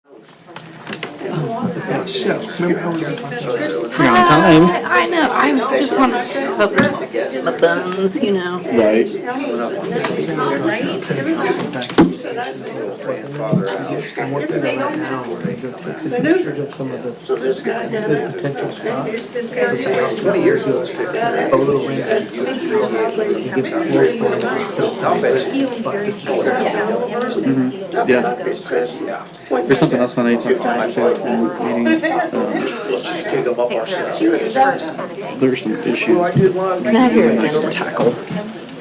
So, remember how we were talking about You're on time. I know. I just want to my buns, you know. Right. I'm working on right now where they go take some pictures of some of the potential spots. Which is 20 years ago. A little ring. You give it floor Yeah. There's something else when I talk about meeting. There's some issues. Can I have your agenda? Tackle.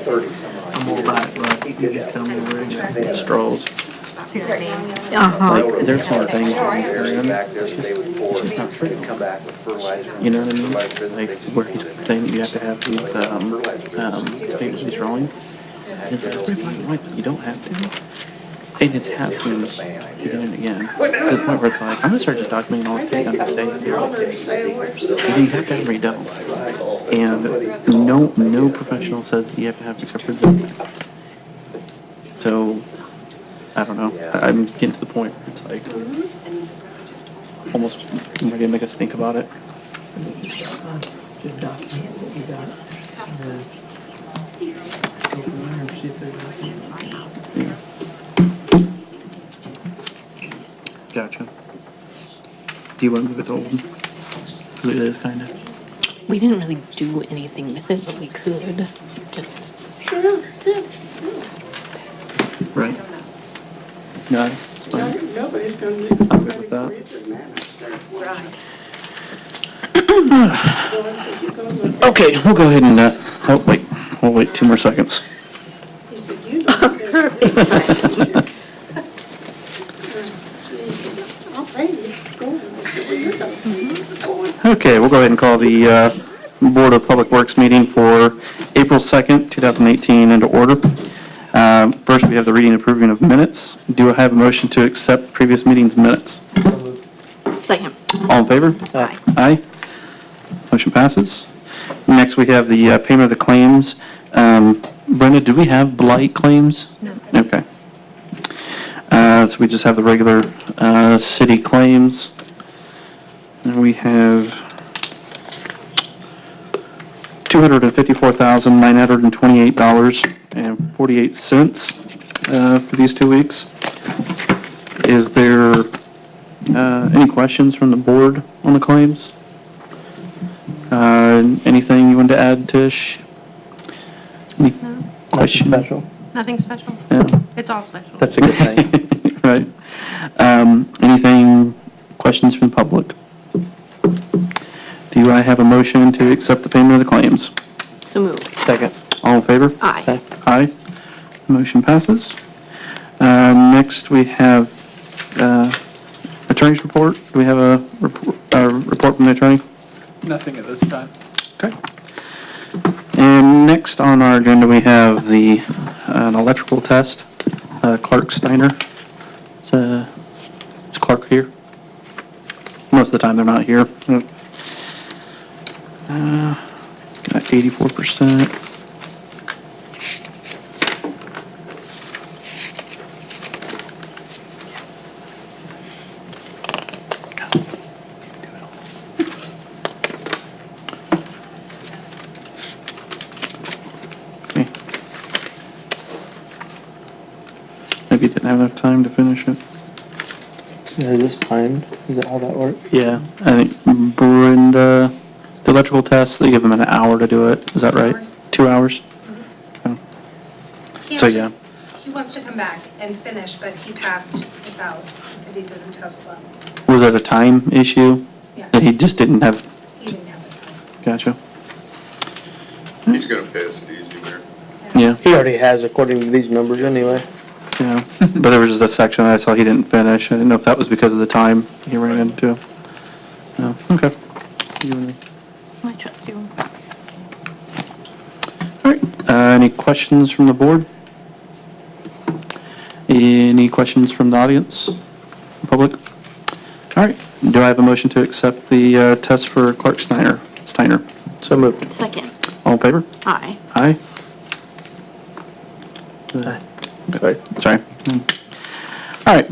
I'm all about it, bro. You can tell me where to go. Straws. Uh-huh. Like, there's some things on Instagram. It's just not pretty. You know what I mean? Like, where he's saying you have to have these, state these drawings. And it's like, you don't have to. And it's happening again and again. To the point where it's like, I'm gonna start just documenting all the things I'm saying. You have to have them redone. And no professional says that you have to have except for this. So, I don't know. I'm getting to the point where it's like, almost ready to make us think about it. Just document what you got. And then go from there and see if there's anything. Yeah. Gotcha. Do you want to move it to old? Because it is kind of. We didn't really do anything with it, but we could. Just. Right. No, it's fine. Nobody's gonna do I'm good with that. Okay, we'll go ahead and, oh, wait. We'll wait 2 more seconds. He said, you don't. I'll pay you. Go on. I said, well, you're going. Okay, we'll go ahead and call the Board of Public Works meeting for April 2nd, 2018 into order. First, we have the reading and approving of minutes. Do I have a motion to accept previous meetings' minutes? Second. All in favor? Aye. Aye. Motion passes. Next, we have the payment of the claims. Brenda, do we have blight claims? No. Okay. So we just have the regular city claims. And we have $254,928.48 for these 2 weeks. Is there any questions from the board on the claims? Anything you wanted to add, Tish? Any question? Special. Nothing special. Yeah. It's all special. That's a good thing. Right. Anything, questions from the public? Do I have a motion to accept the payment of the claims? So moved. Second. All in favor? Aye. Aye. Motion passes. Next, we have attorney's report. Do we have a report from the attorney? Nothing at this time. Okay. And next on our agenda, we have an electrical test. Clark Steiner. Is Clark here? Most of the time, they're not here. Got 84%. Okay. Maybe didn't have enough time to finish it. Is this timed? Is that how that works? Yeah, I think Brenda, the electrical test, they give them an hour to do it. Is that right? 2 hours? Okay. So, yeah. He wants to come back and finish, but he passed without, he said he doesn't test well. Was it a time issue? Yeah. That he just didn't have? He didn't have the time. Gotcha. He's gonna pass it easy, Mayor. Yeah, He already has according to these numbers anyway. yeah. But there was just a section I saw he didn't finish. I didn't know if that was because of the time he ran into. No, okay. I trust you. All right, any questions from the board? Any questions from the audience, public? All right, do I have a motion to accept the test for Clark Steiner? So moved. Second. All in favor? Aye. Aye. Sorry. Sorry. All right,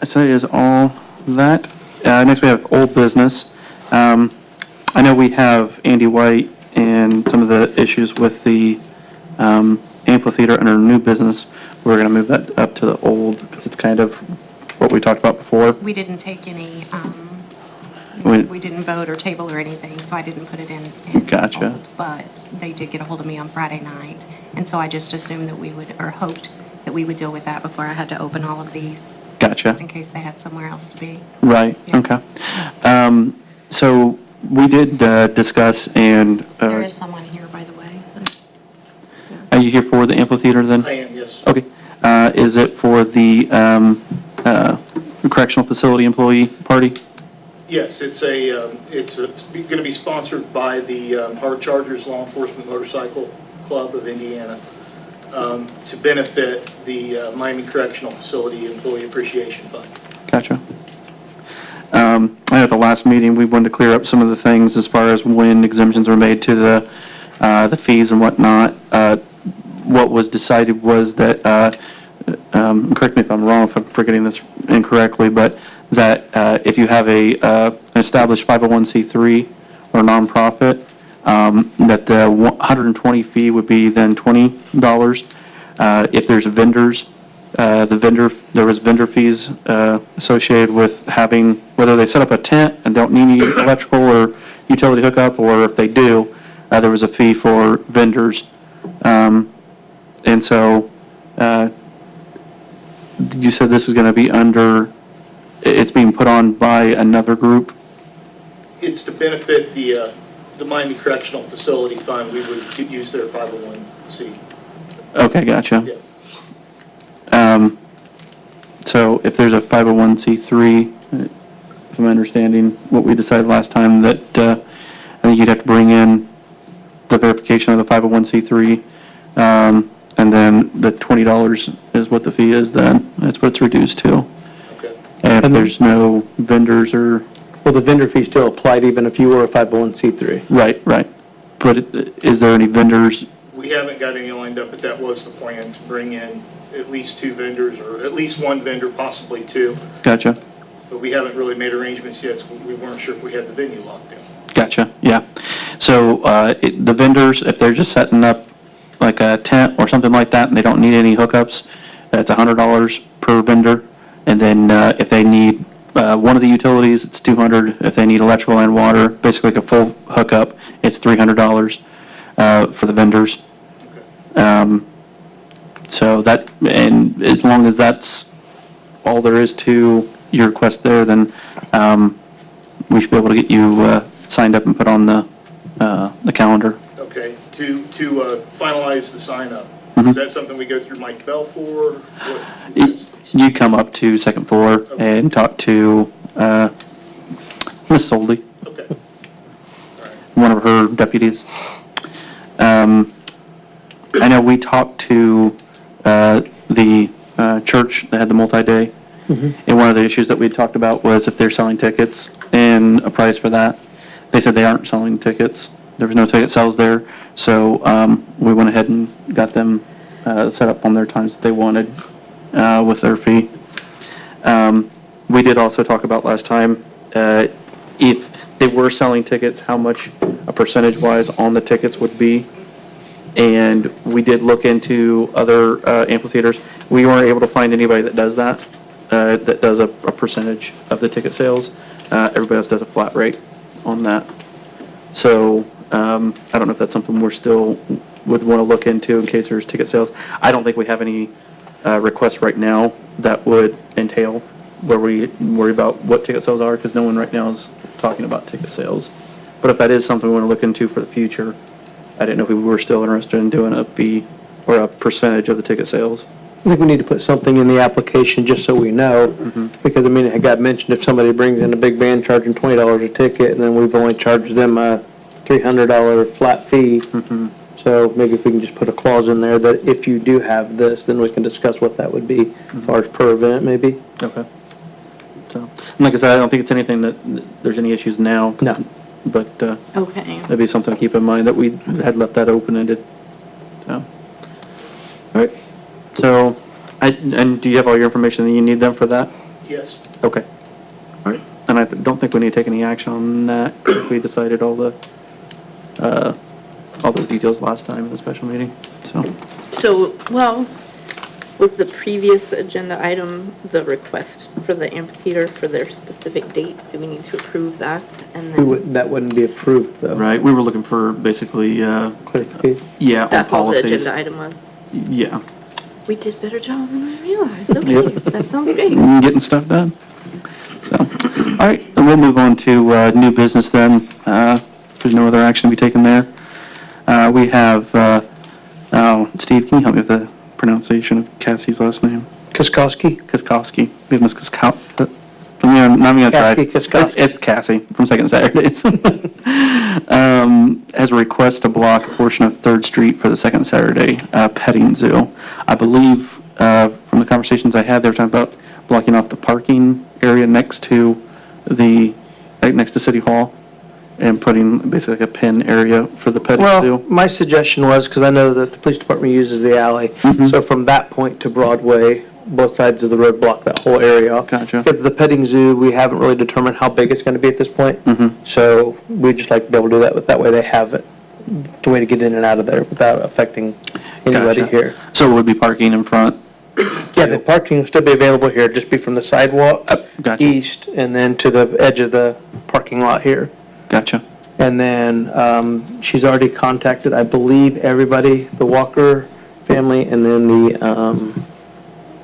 I say is all that. Next we have old business. I know we have Andy White and some of the issues with the amphitheater under new business. We're going to move that up to the old because it's kind of what we talked about before. We didn't take any, We- we didn't vote or table or anything, so I didn't put it in. Gotcha. old, But they did get a hold of me on Friday night, and so I just assumed that we would, or hoped that we would deal with that before I had to open all of these, Gotcha. just in case they had somewhere else to be. Right, Yeah. okay. So we did discuss and, There is someone here, by the way. are you here for the amphitheater then? I am, yes. Okay. Is it for the correctional facility employee party? Yes, it's going to be sponsored by the Hard Chargers Law Enforcement Motorcycle Club of Indiana to benefit the Miami Correctional Facility Employee Appreciation Fund. Gotcha. At the last meeting, we wanted to clear up some of the things as far as when exemptions were made to the fees and whatnot. What was decided was that, correct me if I'm wrong, if I'm forgetting this incorrectly, but that if you have an established 501c3 or nonprofit, that the 120 fee would be then $20. If there's vendors, there was vendor fees associated with having, whether they set up a tent and don't need any electrical or utility hookup, or if they do, there was a fee for vendors. And so, you said this is going to be under, it's being put on by another group? It's to benefit the Miami Correctional Facility Fund. We would use their 501c. Okay, gotcha. Yeah. So if there's a 501c3, if I'm understanding what we decided last time, that I think you'd have to bring in the verification of the 501c3, and then the $20 is what the fee is then. That's what it's reduced to. Okay. And if there's no vendors or... Will the vendor fee still applied even if you were a 501c3? Right, right. But is there any vendors? We haven't got any lined up, but that was the plan, to bring in at least 2 vendors, or at least 1 vendor, possibly 2. Gotcha. But we haven't really made arrangements yet, so we weren't sure if we had the venue locked in. Gotcha, yeah. So the vendors, if they're just setting up like a tent or something like that and they don't need any hookups, it's $100 per vendor. And then if they need one of the utilities, it's $200. If they need electrical and water, basically like a full hookup, it's $300 for the vendors. So that, and as long as that's all there is to your request there, then we should be able to get you signed up and put on the calendar. Okay, to finalize the sign-up, Mhm. is that something we go through Mike Bell for? What is this? You come up to second floor and talk to Miss Soldy, Okay. All right. one of her deputies. I know we talked to the church that had the multi-day, and one of the issues that we talked about was if they're selling tickets and a price for that. They said they aren't selling tickets. There was no ticket sales there, so we went ahead and got them set up on their times that they wanted with their fee. We did also talk about last time, if they were selling tickets, how much a percentage-wise on the tickets would be. And we did look into other amphitheaters. We weren't able to find anybody that does that, that does a percentage of the ticket sales. Everybody else does a flat rate on that. So I don't know if that's something we're still would want to look into in case there's ticket sales. I don't think we have any requests right now that would entail where we worry about what ticket sales are, because no one right now is talking about ticket sales. But if that is something we want to look into for the future, I didn't know if we were still interested in doing a fee or a percentage of the ticket sales. I think we need to put something in the application just so we know, because, I mean, it got mentioned if somebody brings in a big band charging $20 a ticket, and then we've only charged them a $300 flat fee. So maybe if we can just put a clause in there that if you do have this, then we can discuss what that would be, as far as per event, maybe. Okay. So, and like I said, I don't think it's anything that there's any issues now. No. But Okay. that'd be something to keep in mind, that we had left that open-ended. So, all right. So, and do you have all your information that you need then for that? Yes. Okay. All right, and I don't think we need to take any action on that. We decided all those details last time in the special meeting, so. So, well, was the previous agenda item the request for the amphitheater for their specific date? Do we need to approve that? And then That wouldn't be approved, though. Right, we were looking for basically, Clarification. yeah, all that's all the policies. agenda item was? Yeah, We did better job than I realized. Okay, Yep. that sounds great. getting stuff done. So, all right, and we'll move on to new business then. There's no other action to be taken there. We have, Steve, can you help me with the pronunciation of Cassie's last name? Kiskowski? Kiskowski. We have Miss Kiskowski. I'm not even gonna try. Cassie Kiskowski. It's Cassie from Second Saturdays. Has a request to block a portion of 3rd Street for the Second Saturday petting zoo. I believe from the conversations I had, they were talking about blocking off the parking area next to City Hall and putting basically a pin area for the petting Well, zoo. my suggestion was, because I know that the police department uses the alley, so from that point to Broadway, both sides of the road block that whole area off. Gotcha. Because the petting zoo, we haven't really determined how big it's going to be at this point. So we'd just like to be able to do that, but that way they have it, the way to get in and out of there without affecting anybody Gotcha. here. So it would be parking in front. Yeah, the parking will still be available here, just be from the sidewalk Gotcha. east and then to the edge of the parking lot here. Gotcha. And then she's already contacted, I believe, everybody, the Walker family, and then the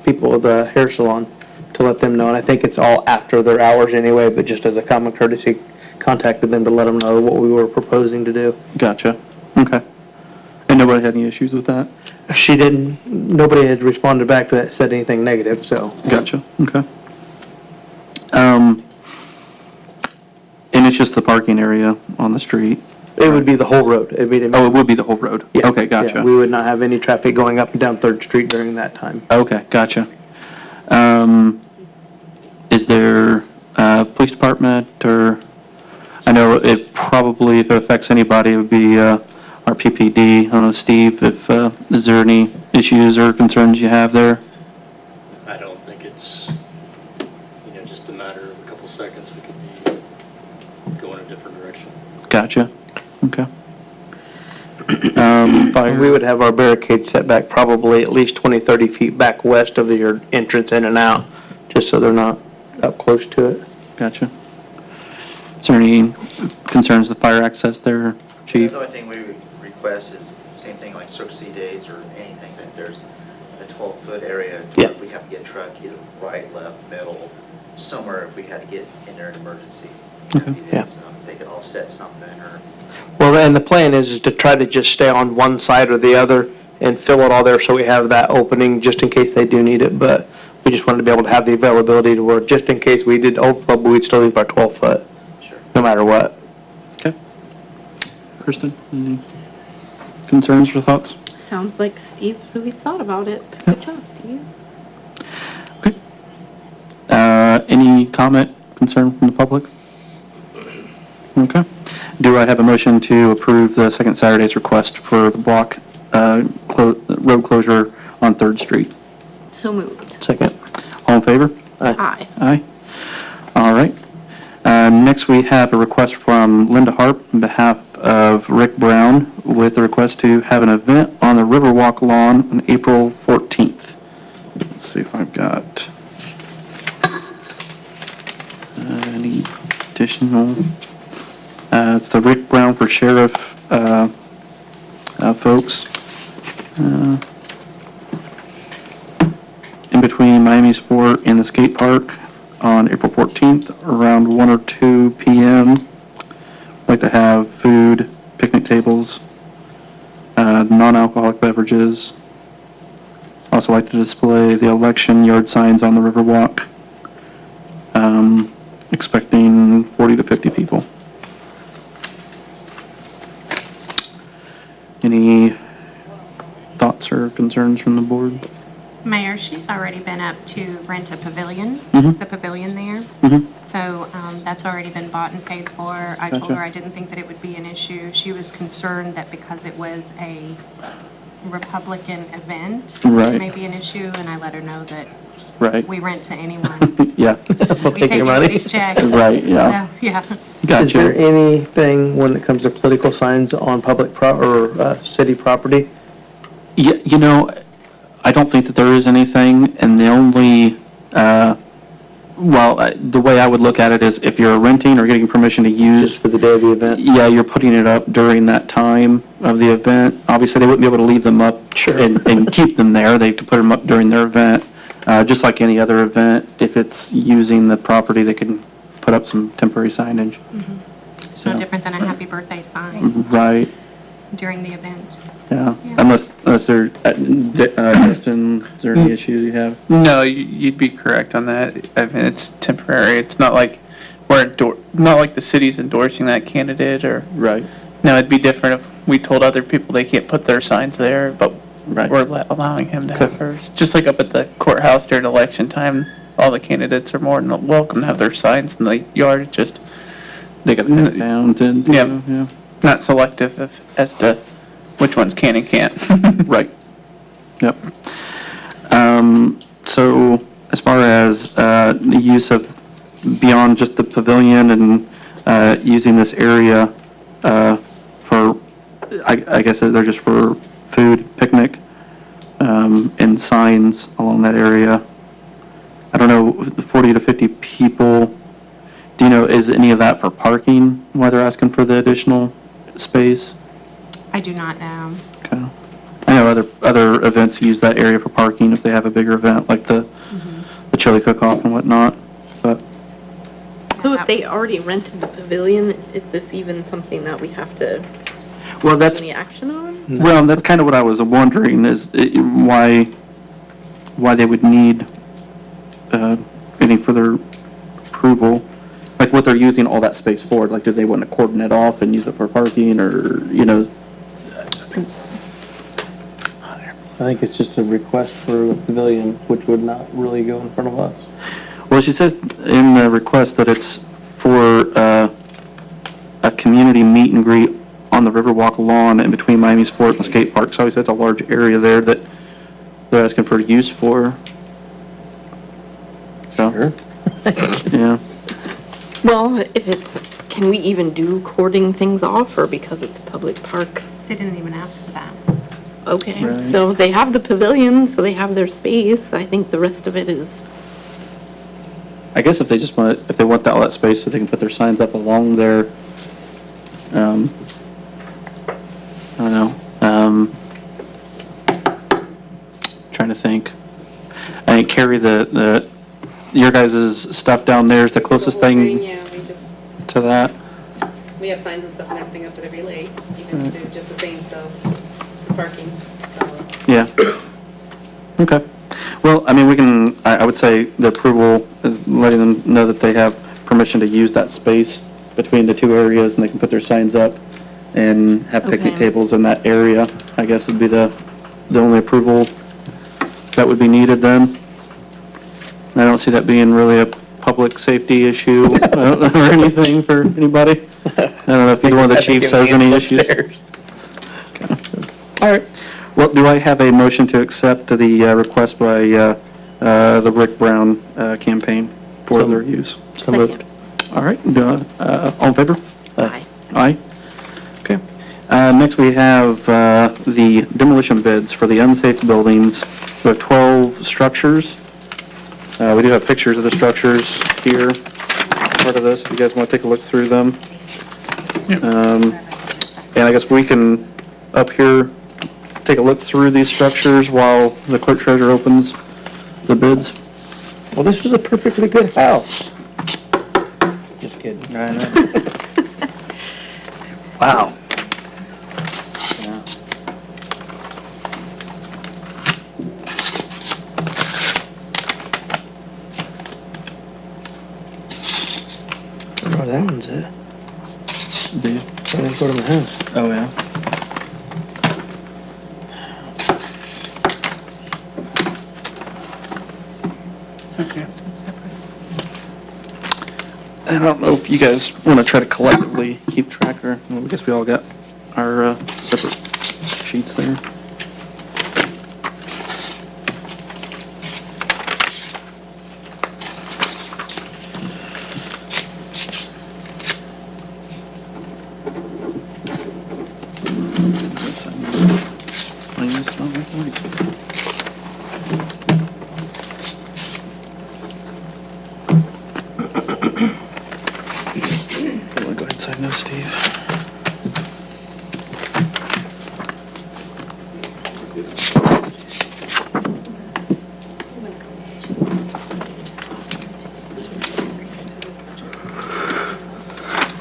people of the hair salon to let them know. And I think it's all after their hours anyway, but just as a common courtesy, contacted them to let them know what we were proposing to do. Gotcha. Okay. And nobody had any issues with that? She didn't, nobody had responded back to that, said anything negative, so. Gotcha. Okay. And it's just the parking area on the street? It would be the whole road. Oh, it would be the whole road? Yeah, Okay, yeah, gotcha. we would not have any traffic going up and down 3rd Street during that time. Okay, gotcha. Is there police department or, I know it probably, if it affects anybody, it would be our PPD. I don't know, Steve, if, is there any issues or concerns you have there? I don't think it's, just a matter of a couple seconds, we could be going a different direction. Gotcha. Okay. Fire. We would have our barricade set back probably at least 20, 30 feet back west of your entrance in and out, just so they're not up close to it. Gotcha. Is there any concerns with fire access there, Chief? The only thing we would request is same thing like Cirque C days or anything, that there's a 12-foot area. Yeah. If we have to get a truck, either right, left, middle, somewhere if we had to get in there in emergency. Okay. Yeah. So they could all set something or. Well, and the plan is to try to just stay on one side or the other and fill it all there so we have that opening just in case they do need it. But we just wanted to be able to have the availability to work just in case we did overflow, but we'd still leave our 12-foot, Sure. no matter what. Okay. Kristen, any concerns or thoughts? Sounds like Steve really thought about it. Good job, Steve. Okay. Any comment, concern from the public? Okay. Do I have a motion to approve the Second Saturday's request for the block road closure on 3rd Street? So moved. Second. All in favor? Aye. Aye. All right. Next, we have a request from Linda Harp on behalf of Rick Brown with a request to have an event on the Riverwalk lawn on April 14th. Let's see if I've got any additional. It's the Rick Brown for Sheriff folks. In between Miami's Fort and the skate park on April 14th around 1 or 2 p.m. I'd like to have food, picnic tables, non-alcoholic beverages. Also like to display the election yard signs on the Riverwalk. Expecting 40 to 50 people. Any thoughts or concerns from the board? Mayor, she's already been up to rent a pavilion, Mhm. the pavilion there. Mm-hmm. So that's already been bought and paid for. I told Gotcha. her I didn't think that it would be an issue. She was concerned that because it was a Republican event, Right. it may be an issue, and I let her know that Right. We rent to anyone. Yeah. We'll We take take your money. anybody's check. Right, yeah. So, yeah. Is there Gotcha. anything when it comes to political signs on public city property? Yeah, you know, I don't think that there is anything, and the only, the way I would look at it is if you're renting or getting permission to use, Just for the day of the event? yeah, you're putting it up during that time of the event. Obviously, they wouldn't be able to leave them up Sure. and keep them there. They could put them up during their event. Just like any other event, if it's using the property, they can put up some temporary signage. It's no So- different than a happy birthday sign Right, during the event. yeah. Yeah. Unless there, Justin, is there any issues you have? No, you'd be correct on that. I mean, it's temporary. It's not like not like the city's endorsing that candidate or. Right. No, it'd be different if we told other people they can't put their signs there, but Right. we're allowing him to Okay. have hers. Just like up at the courthouse during election time, all the candidates are more than welcome to have their signs in the yard. Just They got to pin it down to, Yeah. yeah. not selective as to which ones can and can't. Right. Yep. So as far as the use of beyond just the pavilion and using this area for, I guess they're just for food, picnic, and signs along that area. I don't know, 40 to 50 people. Do you know, is any of that for parking, why they're asking for the additional space? I do not know. Okay. I know other events use that area for parking if they have a bigger event, like the chili cook-off and whatnot, but, So if they already rented the pavilion, is this even something that we have to well, take that's, any action on? well, that's kind of what I was wondering, is why they would need any further approval, like what they're using all that space for, like, do they want to cordon it off and use it for parking, or, you know? I think it's just a request for a pavilion, which would not really go in front of us. Well, she says in the request that it's for a community meet and greet on the Riverwalk lawn in between Miami Sport and the skate park. So obviously that's a large area there that they're asking for use for. So, Sure. yeah. Well, if it's, can we even do cording things off, or because it's public park? They didn't even ask for that. Okay, Right. so they have the pavilion, so they have their space. I think the rest of it is, I guess if they just want, if they want all that space so they can put their signs up along there, I don't know, trying to think. I think Carrie, your guys' stuff down there is the closest thing Yeah, to that. we have signs and stuff and everything up at every lake, even to just the same, so, parking, so. Yeah. Okay. Well, I mean, I would say the approval is letting them know that they have permission to use that space between the two areas, and they can put their signs up and have picnic Okay. tables in that area, I guess would be the only approval that would be needed then. I don't see that being really a public safety issue or anything for anybody. I don't know if either one of the chiefs has any issues. All right. Well, do I have a motion to accept the request by the Rick Brown campaign for So- their use? So moved. second. All right, all in favor? Aye. Aye. Okay. Next, we have the demolition bids for the unsafe buildings. We have 12 structures. We do have pictures of the structures here, part of this, if you guys want to take a look through them. And I guess we can, up here, take a look through these structures while the clerk treasurer opens the bids. Well, this was a perfectly good house. Just kidding. I know. Wow. I don't know where that one's at. Do you? I didn't go to my house. Oh, yeah. I don't know if you guys want to try to collectively keep track, or well, I guess we all got our separate sheets there. That's not my point. You wanna go ahead and sign those, Steve?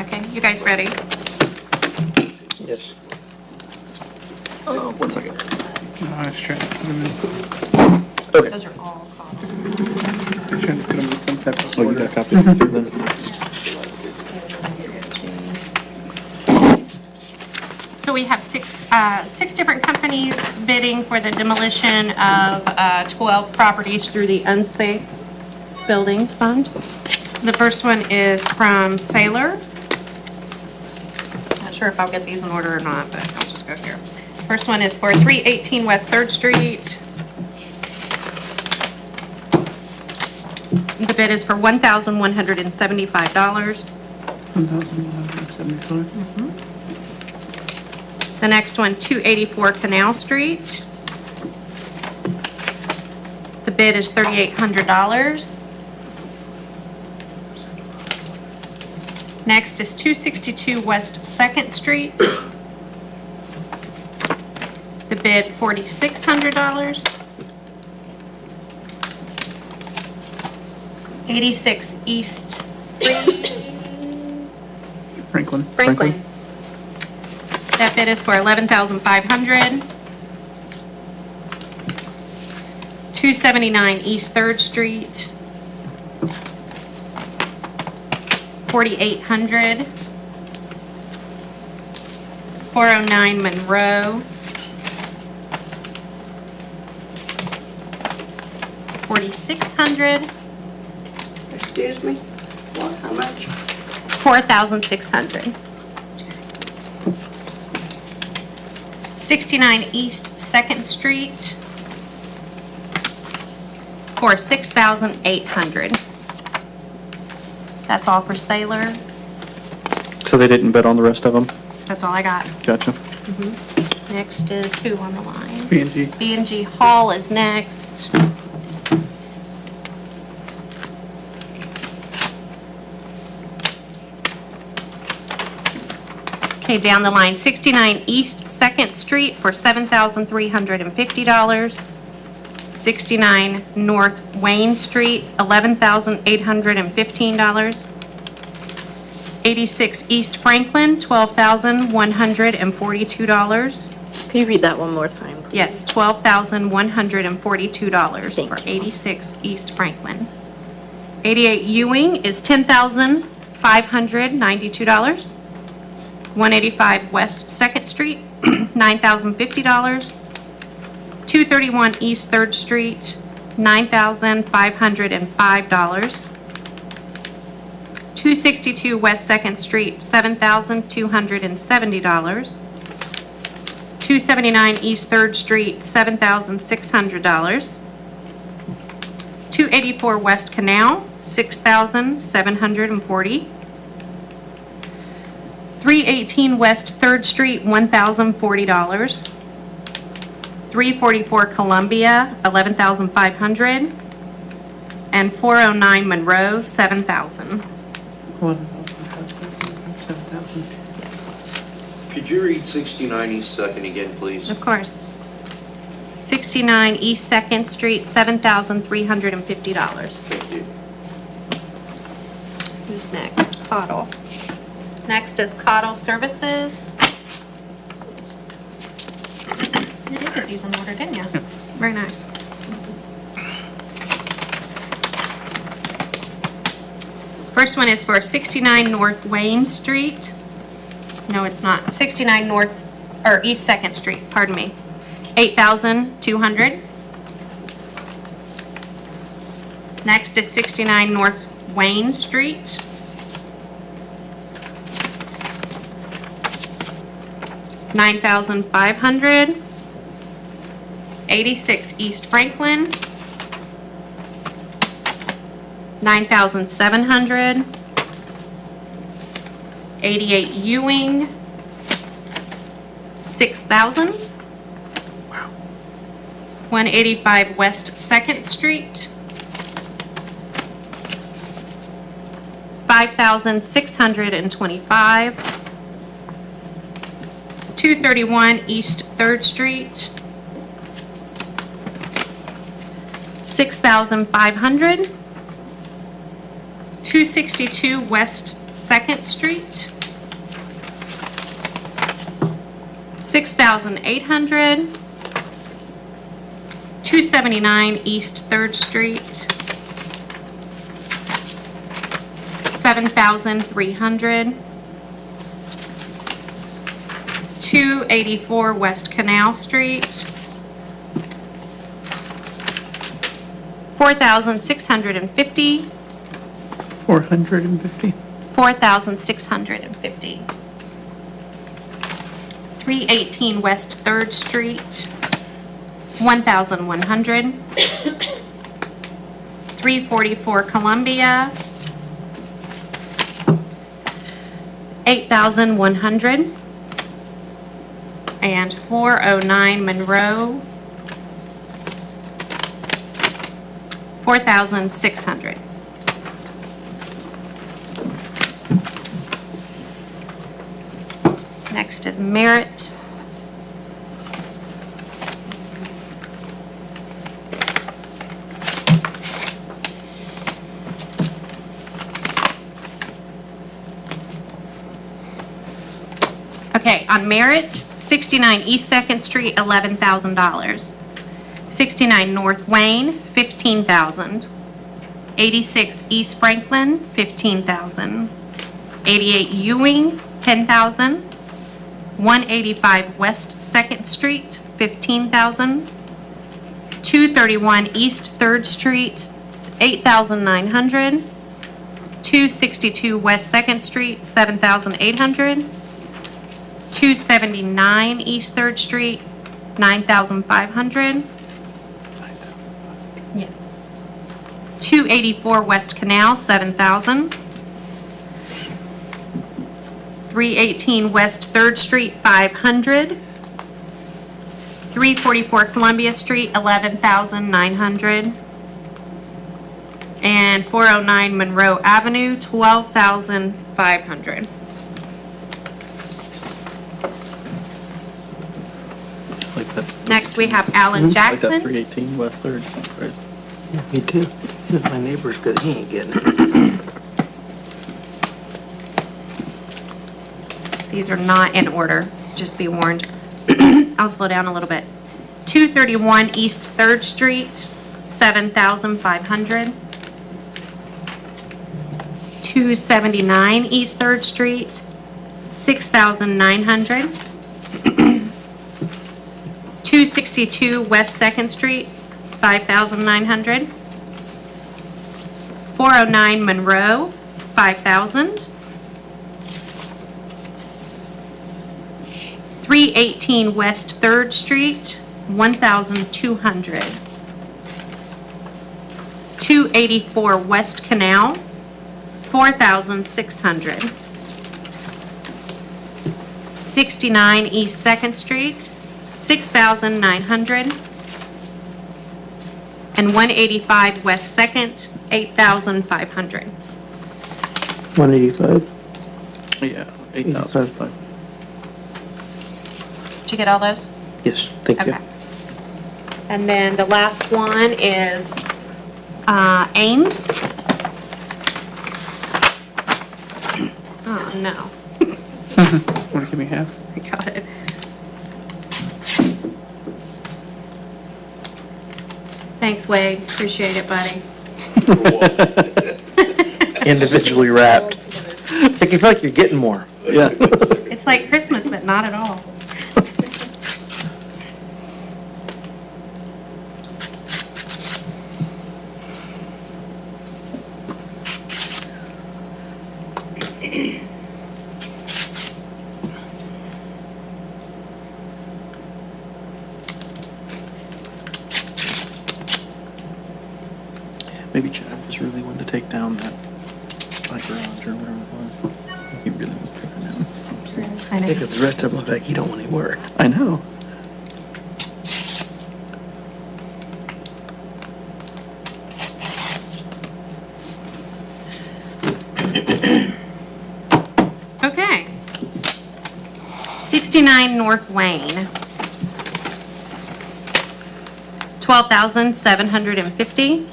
Okay, you guys ready? Yes. One second. No, I was trying to put them in, Okay. Those are all copies. trying to put them in some type of Oh, you order. got copies of them then? So we have six different companies bidding for the demolition of 12 properties through the unsafe building fund. The first one is from Sailor. Not sure if I'll get these in order or not, but I'll just go here. First one is for 318 West 3rd Street. The bid is for $1,175. 1,175. The next one, 284 Canal Street. The bid is $3,800. Next is 262 West 2nd Street. The bid, $4,600. 86 East Franklin. Franklin. That bid is for $11,500. 279 East 3rd Street. $4,800. 409 Monroe. $4,600. Excuse me? What, how much? $4,600. 69 East 2nd Street for $6,800. That's all for Sailor. So they didn't bid on the rest of them? That's all I got. Gotcha. Next is who on the line? B&G. B&G Hall is next. Okay, down the line, 69 East 2nd Street for $7,350. 69 North Wayne Street, $11,815. 86 East Franklin, $12,142. Can you read that one more time, please? Yes, $12,142 Thank for you. 86 East Franklin. 88 Ewing is $10,592. 185 West 2nd Street, $9,050. 231 East 3rd Street, $9,505. 262 West 2nd Street, $7,270. 279 East 3rd Street, $7,600. 284 West Canal, $6,740. 318 West 3rd Street, $1,040. 344 Columbia, $11,500. And 409 Monroe, $7,000. 7,000. Could you read 69 East 2nd again, please? Of course. 69 East 2nd Street, $7,350. Thank you. Who's next? Cottle. Next is Cottle Services. You did get these in order, didn't you? Very nice. First one is for 69 North Wayne Street. No, it's not. 69 North, or East 2nd Street, pardon me. $8,200. Next is 69 North Wayne Street. $9,500. 86 East Franklin. $9,700. 88 Ewing. $6,000. Wow. 185 West 2nd Street, $5,625. 231 East 3rd Street, $6,500. 262 West 2nd Street, $6,800. 279 East 3rd Street, $7,300. 284 West Canal Street, $4,650. 450. 4,650. 318 West 3rd Street, 1,100. 344 Columbia, 8,100. And 409 Monroe, 4,600. Next is Merritt. Okay, on Merritt, 69 East 2nd Street, $11,000. 69 North Wayne, $15,000. 86 East Franklin, $15,000. 88 Ewing, $10,000. 185 West 2nd Street, $15,000. 231 East 3rd Street, $8,900. 262 West 2nd Street, $7,800. 279 East 3rd Street, $9,500. Yes. 284 West Canal, $7,000. 318 West 3rd Street, $500. 344 Columbia Street, $11,900. And 409 Monroe Avenue, $12,500. Like that. Next, we have Alan Like that Jackson. 318 West 3rd. Right. Yeah, me too. My neighbor's good, he ain't getting it. These are not in order, just be warned. I'll slow down a little bit. 231 East 3rd Street, $7,500. 279 East 3rd Street, $6,900. 262 West 2nd Street, $5,900. 409 Monroe, $5,000. 318 West 3rd Street, $1,200. 284 West Canal, $4,600. 69 East 2nd Street, $6,900. And 185 West 2nd, $8,500. 185? Yeah, 8,500. Did you get all those? Yes, thank you. Okay. And then the last one is Ames. Oh, no. Want to give me half? I got it. Thanks, Wade. Appreciate it, buddy. Individually wrapped. Like you feel like you're getting more. Yeah. It's like Christmas, but not at all. Maybe Chad just really wanted to take down that garage or whatever it was. He really wants to take it down. I know. Because the rest of them look like you don't want any work. I know. 69 North Wayne, 12,750.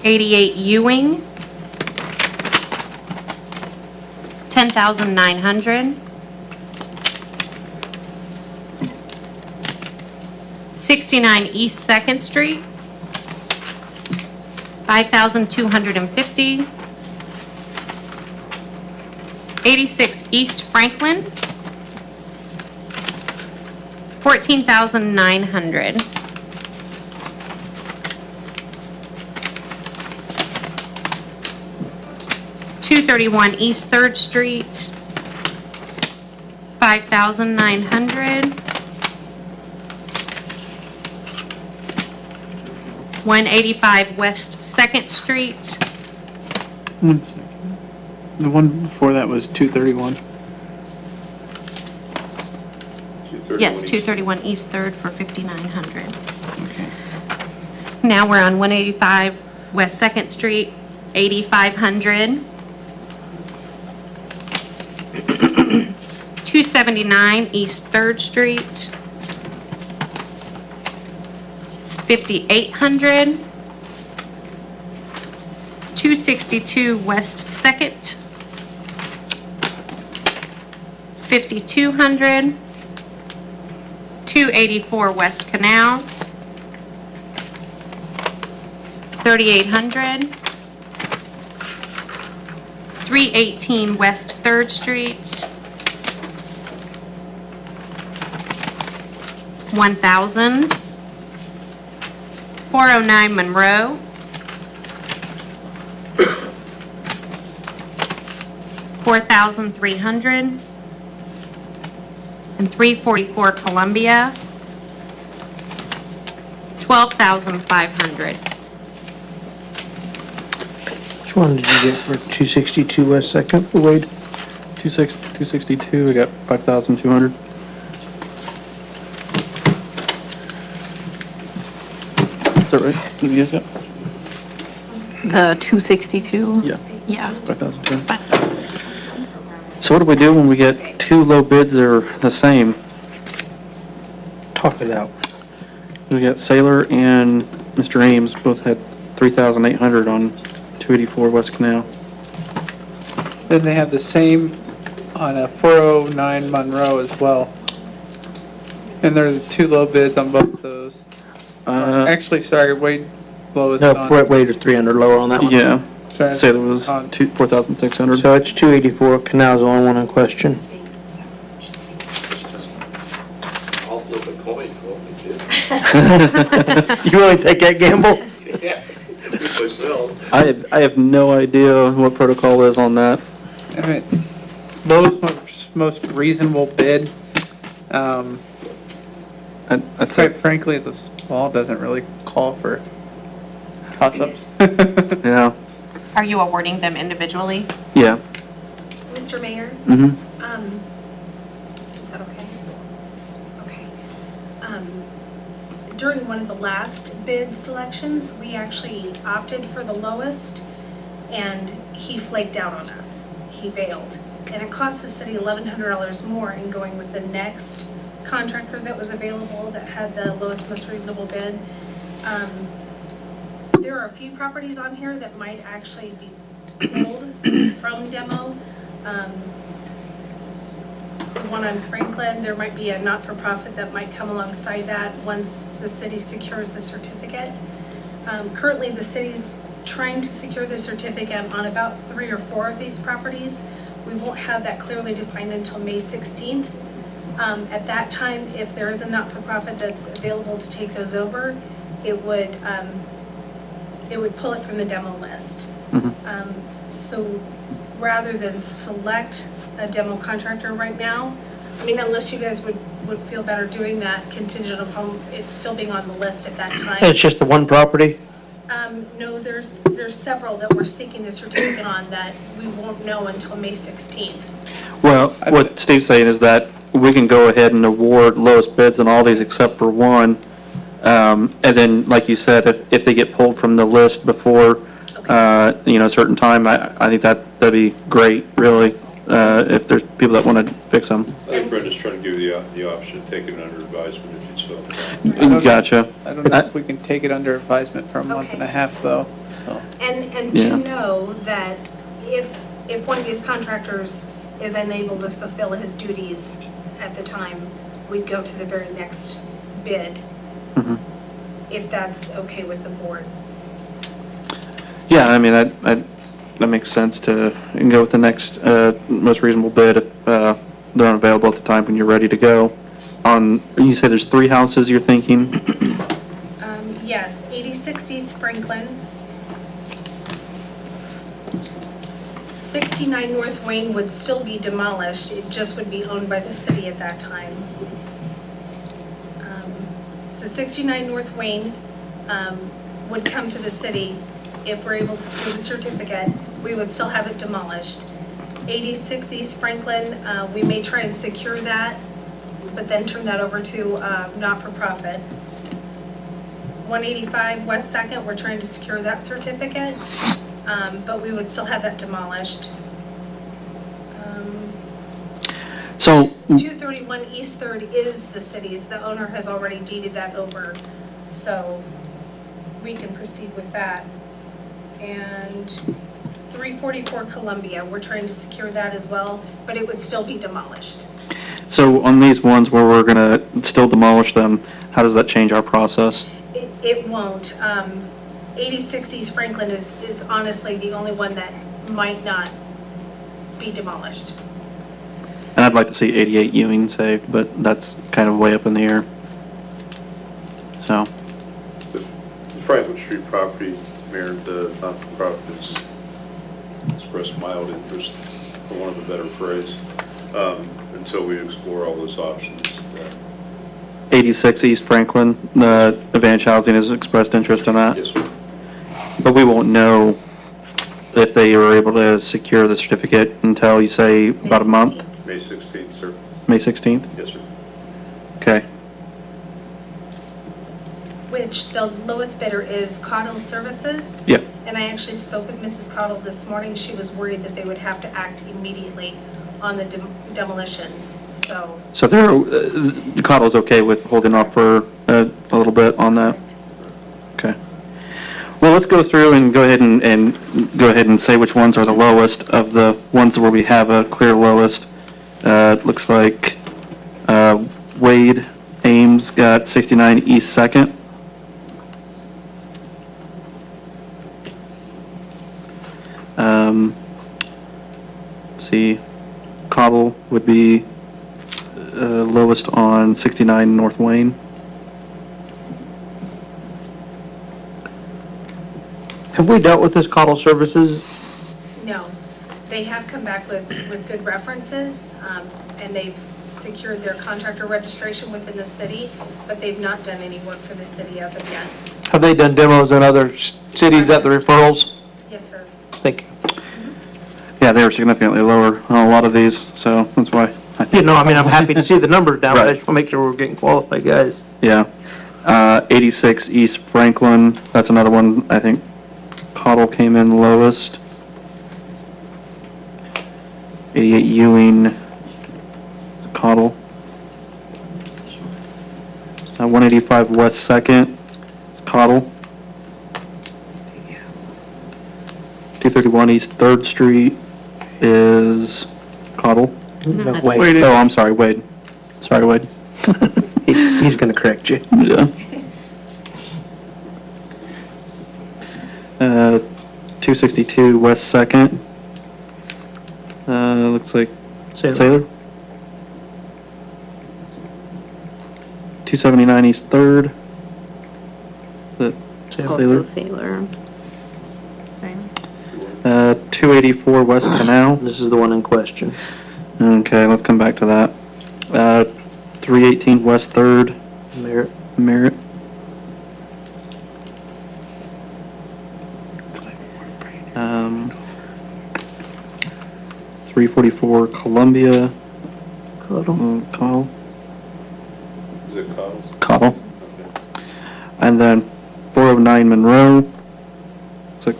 88 Ewing, 10,900. 69 East 2nd Street, 5,250. 86 East Franklin, 14,900. 231 East 3rd Street, 5,900. 185 West 2nd Street, 1 second. The one before that was 231. yes, 231 East 3rd for 5,900. Okay. Now we're on 185 West 2nd Street, 8,500. 279 East 3rd Street, 5,800. 262 West 2nd, 5,200. 284 West Canal, 3,800. 318 West 3rd Street, 1,000. 409 Monroe, 4,300. And 344 Columbia, 12,500. Which one did you get for 262 West 2nd for Wade? 262, we got 5,200. Is that right? Did you guys get? The 262? Yeah, Yeah. 5,200. So what do we do when we get two low bids that are the same? Talk it out. We got Sailor and Mr. Ames both had 3,800 on 284 West Canal. Then they have the same on a 409 Monroe as well. And there are the two low bids on both of those. Actually, sorry, Wade lowest No, on. Wade is 300 lower on that one. Yeah, Sorry, Sailor was on- 4,600. So it's 284, Canal's the only one in question. I'll flip a coin for me, kid. You really take that gamble? Yeah, myself. I have no idea what protocol is on that. I mean, lowest, most reasonable bid. I'd say, Quite frankly, this law doesn't really call for toss-ups. yeah, Are you awarding them individually? yeah. Mr. Mayor, Mm-hmm. is that okay? Okay. During one of the last bid selections, we actually opted for the lowest, and he flaked out on us. He bailed. And it cost the city $1,100 more in going with the next contractor that was available that had the lowest, most reasonable bid. There are a few properties on here that might actually be pulled from demo. The one on Franklin, there might be a not-for-profit that might come alongside that once the city secures the certificate. Currently, the city's trying to secure the certificate on about 3 or 4 of these properties. We won't have that clearly defined until May 16th. At that time, if there is a not-for-profit that's available to take those over, it would pull it from the demo list. So rather than select a demo contractor right now, I mean, unless you guys would feel better doing that contingent upon it still being on the list at that time. It's just the one property? No, there's several that we're seeking the certificate on that we won't know until May 16th. Well, what Steve's saying is that we can go ahead and award lowest bids on all these except for one. And then, like you said, if they get pulled from the list before, a certain time, I think that'd be great, really. if there's people that want to fix them. I think Brenda's trying to give you the option of taking it under advisement if you'd so inclined. Gotcha. I don't know if we can take it under advisement for a month and a half, though. So. And Yeah. to know that if one of these contractors is unable to fulfill his duties at the time, we'd go to the very next bid, Mhm. if that's okay with the board. Yeah, I mean, that makes sense to go with the next most reasonable bid if they're unavailable at the time when you're ready to go. You say there's 3 houses you're thinking? Yes, 86 East Franklin, 69 North Wayne would still be demolished, it just would be owned by the city at that time. So 69 North Wayne would come to the city. If we're able to secure the certificate, we would still have it demolished. 86 East Franklin, we may try and secure that, but then turn that over to not-for-profit. 185 West 2nd, we're trying to secure that certificate, but we would still have that demolished. So, 231 East 3rd is the city's. The owner has already deeded that over, so we can proceed with that. And 344 Columbia, we're trying to secure that as well, but it would still be demolished. so on these ones where we're gonna still demolish them, how does that change our process? It won't. 86 East Franklin is honestly the only one that might not be demolished. And I'd like to see 88 Ewing saved, but that's kind of way up in the air. So, The Franklin Street property, Mayor, the not-for-profit has expressed mild interest, for want of a better phrase, until we explore all those options. 86 East Franklin, the Advantage Housing has expressed interest in that. Yes, sir. But we won't know if they were able to secure the certificate until, you say, about a month? May 16th, sir. May 16th? Yes, sir. Okay. Which the lowest bidder is Cottle Services. Yep. And I actually spoke with Mrs. Cottle this morning. She was worried that they would have to act immediately on the demolitions, so. So Cottle's okay with holding off for a little bit on that? Okay. Well, let's go through and go ahead and say which ones are the lowest of the ones where we have a clear lowest. It looks like Wade Ames got 69 East 2nd. Let's see, Cobble would be lowest on 69 North Wayne. Have we dealt with this Cottle Services? No, they have come back with good references, and they've secured their contractor registration within the city, but they've not done any work for the city as of yet. Have they done demos in other cities at the referrals? Yes, sir. Thank you. Yeah, they were significantly lower on a lot of these, so that's why. You know, I mean, I'm happy to see the numbers down, but I Right. just want to make sure we're getting qualified guys. Yeah. 86 East Franklin, that's another one, I think Cottle came in lowest. 88 Ewing, Cottle. 185 West 2nd, Cottle. 231 East 3rd Street is Cottle. No, that's wait, Oh, I'm sorry, Wade. Sorry, Wade. he's going to correct you. Yeah. 262 West 2nd. Looks like Sailor. 279 East 3rd. Is that Also Sailor? Sailor. Sorry. 284 West Canal. This is the one in question. Okay, let's come back to that. 318 West 3rd, Merit. Merritt. Um, 344 Columbia, Cottle. Cottle. Is it Cottle's? Cottle. Okay. And then 409 Monroe. Looks like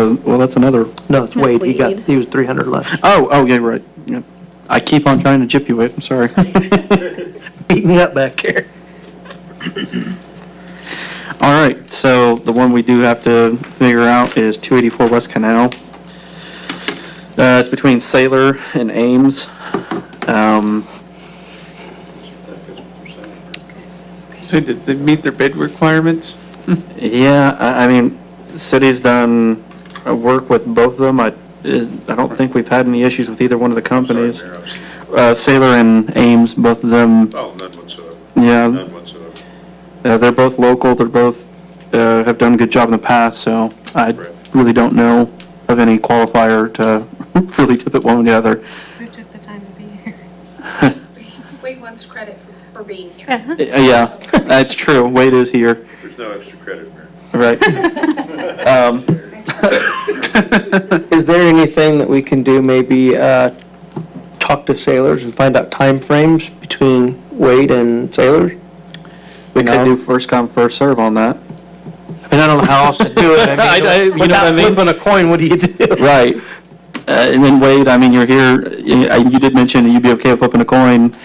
well, that's another. No, it's Wade. He was 300 less. Oh, yeah, right. Yeah. I keep on trying to chip you, Wade. I'm sorry. Beat me up back here. All right, so the one we do have to figure out is 284 West Canal. It's between Sailor and Ames. So did they meet their bid requirements? Yeah, I mean, the city's done work with both of them. I don't think we've had any issues with either one of the companies. Sorry, Mayor, Sailor and Ames, both of them. oh, none whatsoever. Yeah. None whatsoever. They're both local. They're both have done a good job in the past, so I really don't know of any qualifier to really tip it one way or the other. Who took the time to be here? Wade wants credit for being here. Yeah, that's true. Wade is here. There's no extra credit, Mayor. Right. Is there anything that we can do, maybe talk to sailors and find out time frames between Wade and sailors? We could do first come, first serve on that. I mean, I don't know how else to do it. I mean, without flipping a coin, what do you do? Right. And then Wade, I mean, you're here, you did mention that you'd be okay with flipping a coin.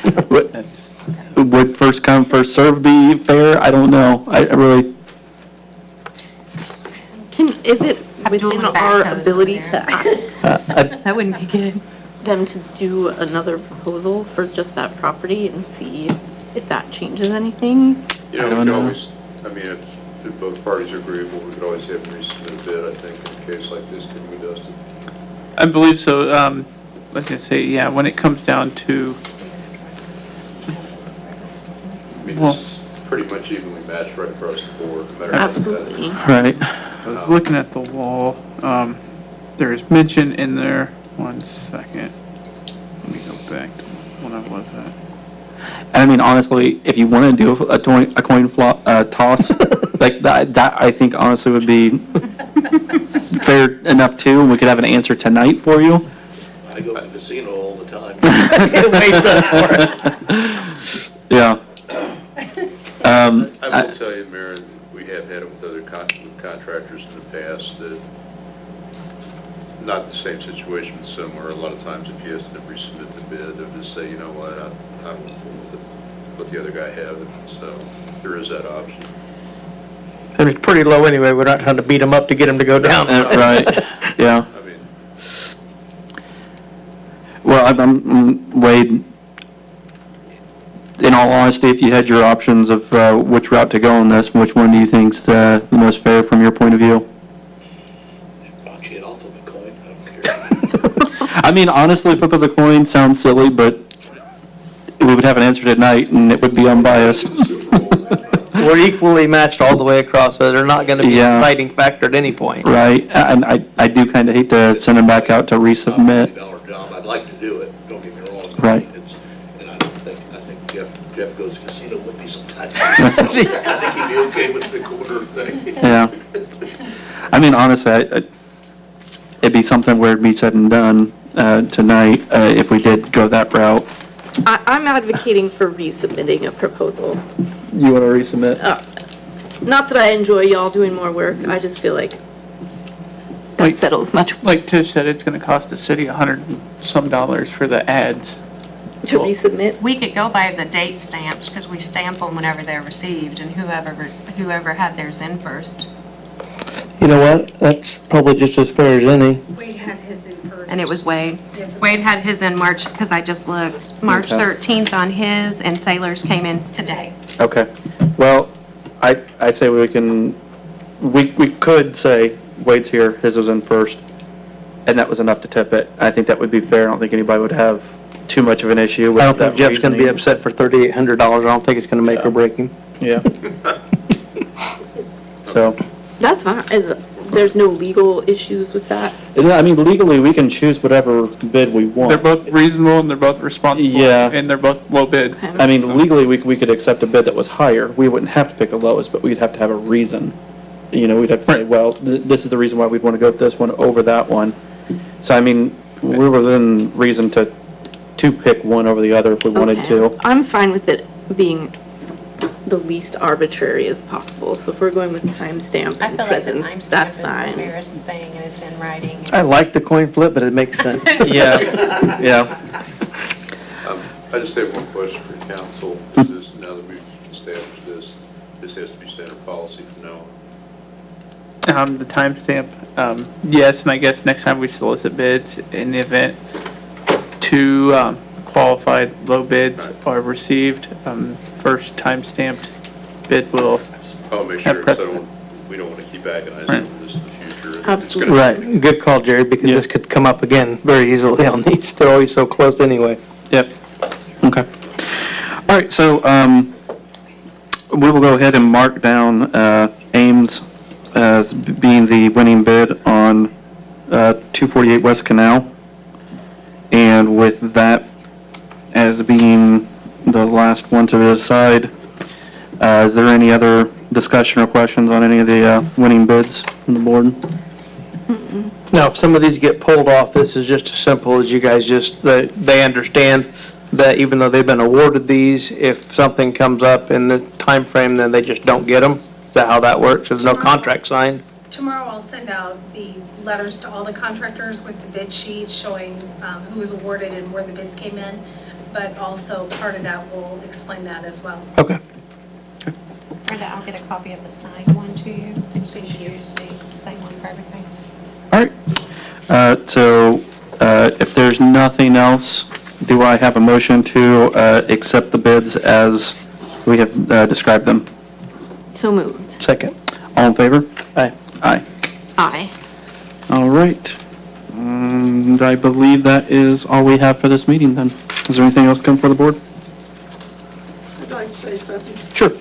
Would first come, first serve be fair? I don't know. I really, Is it within our ability to ask That wouldn't be good. them to do another proposal for just that property and see if that changes anything? You know, we could always, I mean, if both parties are agreeable, we could always have them resubmit a bid, I think, in a case like this, can we, Dustin? I believe so. I was gonna say, yeah, when it comes down to, I mean, Well- this is pretty much evenly matched right across the board, no matter what. Absolutely. right. I was looking at the wall, there's mention in there, 1 second. Let me go back to when I was at. I mean, honestly, if you want to do a coin flop, toss, like that I think honestly would be fair enough too, and we could have an answer tonight for you. I go to the casino all the time. Yeah. I will tell you, Mayor, we have had it with other contractors in the past that, not the same situation, but similar. A lot of times if you ask them to resubmit the bid, they'll just say, you know what, I don't know what the other guy have, so there is that option. And it's pretty low anyway. We're not trying to beat them up to get them to go down. Right, yeah. I mean, Well, I'm Wade, in all honesty, if you had your options of which route to go on this, which one do you think's the most fair from your point of view? Oh, shit, I'll flip a coin, I don't care. I mean, honestly, flip of the coin sounds silly, but we would have an answer tonight, and it would be unbiased. We're equally matched all the way across, so they're not going to be Yeah. a deciding factor at any point. Right, and I do kind of hate to send them back out to resubmit. $50 job, I'd like to do it, don't get me wrong. Right. And I think Jeff goes to casino with me sometimes. I think he'd be okay with the quarter thing. Yeah. I mean, honestly, it'd be something where it'd be said and done tonight if we did go that route. I'm advocating for resubmitting a proposal. You want to resubmit? Not that I enjoy y'all doing more work, I just feel like that Like- settles much Like Tish said, it's gonna cost the city $100 and some for the ads. to resubmit. We could go by the date stamps, because we stamp them whenever they're received, and whoever had theirs in first. You know what? That's probably just as fair as any. Wade had his in first. And it was Wade. Yes, it Wade was. had his in March, because I just looked, March Okay. 13th on his, and Sailor's came in today. Okay. Well, I'd say we could say Wade's here, his was in first, and that was enough to tip it. I think that would be fair. I don't think anybody would have too much of an issue with I don't that think Jeff's going to be reasoning. upset for $3,800. I don't think it's going to make or break him. Yeah. So, That's fine, there's no legal issues with that? I mean, legally, we can choose whatever bid we want. They're both reasonable and they're both responsible. Yeah. And they're both low bid. I mean, legally, we could accept a bid that was higher. We wouldn't have to pick the lowest, but we'd have to have a reason. You know, we'd have to say, well, this is the reason why we'd want to go with this one over that one. So, I mean, we're within reason to pick one over the other if we wanted Okay. to. I'm fine with it being the least arbitrary as possible. So if we're going with timestamp I and feel like the presence, that's timestamp is the fine. fairest thing, and it's in writing. I like the coin flip, but it makes sense. Yeah, yeah. I just have one question for council. Is this, now that we've established this, this has to be standard policy from now on? The timestamp, yes, and I guess next time we solicit bids, in the event two qualified low bids are received, first timestamped bid will I'll make have sure, because precedent. we don't want to keep agonizing Right. over this in the future. It's Absolutely. gonna- Right, good call, Jerry, because Yeah. this could come up again very easily on these. They're always so close anyway. Yep. Okay. All right, so we will go ahead and mark down Ames as being the winning bid on 248 West Canal. And with that as being the last one to decide, is there any other discussion or questions on any of the winning bids from the board? Now, if some of these get pulled off, this is just as simple as you guys just, they understand that even though they've been awarded these, if something comes up in the time frame, then they just don't get them? Is that how that works? There's no contract signed? Tomorrow I'll send out the letters to all the contractors with the bid sheet showing who was awarded and where the bids came in, but also part of that will explain that as well. Okay. Brenda, I'll get a copy of the signed one to you. Thank you. Use the same one for everything. All right. So if there's nothing else, do I have a motion to accept the bids as we have described them? So moved. Second. All in favor? Aye. Aye. Aye. All right. And I believe that is all we have for this meeting then. Is there anything else to come for the board? I'd like to say something. Sure.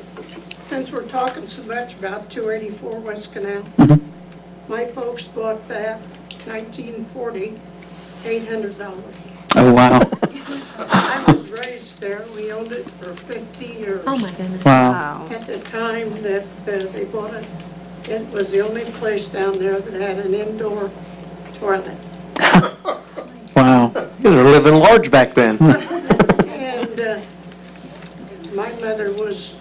Since we're talking so much about 284 West Canal, my folks bought that 1940, $800. Oh, wow. I was raised there. We owned it for 50 years. Oh, my goodness. Wow. At the time that they bought it, it was the only place down there that had an indoor toilet. Wow. You were living large back then. And my mother was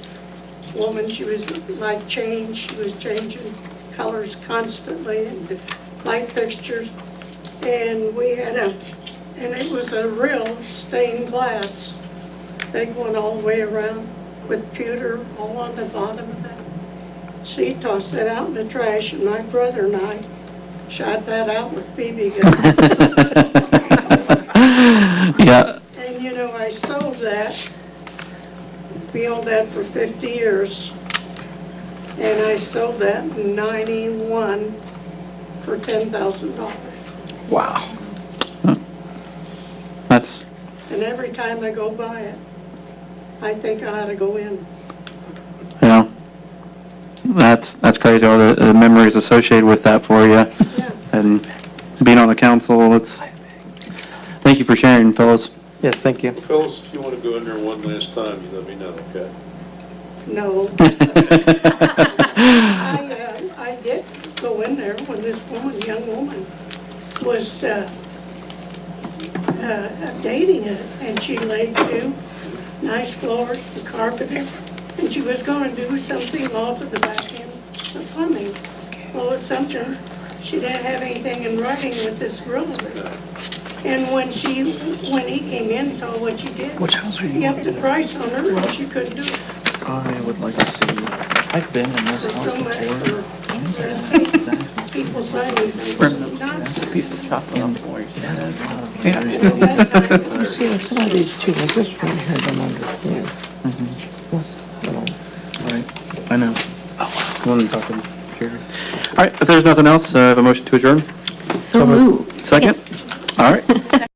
a woman, she was like change, she was changing colors constantly and light fixtures. And we had and it was a real stained glass, big one all the way around with pewter all on the bottom of that. She tossed that out in the trash, and my brother and I shot that out with BB guns. Yeah. And you know, I sold that. We owned that for 50 years. And I sold that in 91 for $10,000. Wow. That's, And every time I go by it, I think I ought to go in. you know, that's crazy, all the memories associated with that for you. Yeah. And being on the council, thank you for sharing, fellas. Yes, thank you. Phyllis, if you want to go in there one last time, you let me know, okay? No. I did go in there when this woman, young woman, was dating it, and she laid two nice floors, and carpeted, and she was going to do something all to the back end, the plumbing. Well, it's something, she didn't have anything in writing with this realtor. And when he came in and saw what she did, Which house are you he upped looking the at? price on her, and she couldn't do it. I would like to see, I've been in this For house so much before. for people signing things, nonsense. Piece of chocolate on the floor. You see, on some of these too, like this one here, I don't understand. What's, you know, Right, I know. One talking, Jerry. All right, if there's nothing else, I have a motion to adjourn. So moved. Second? All right.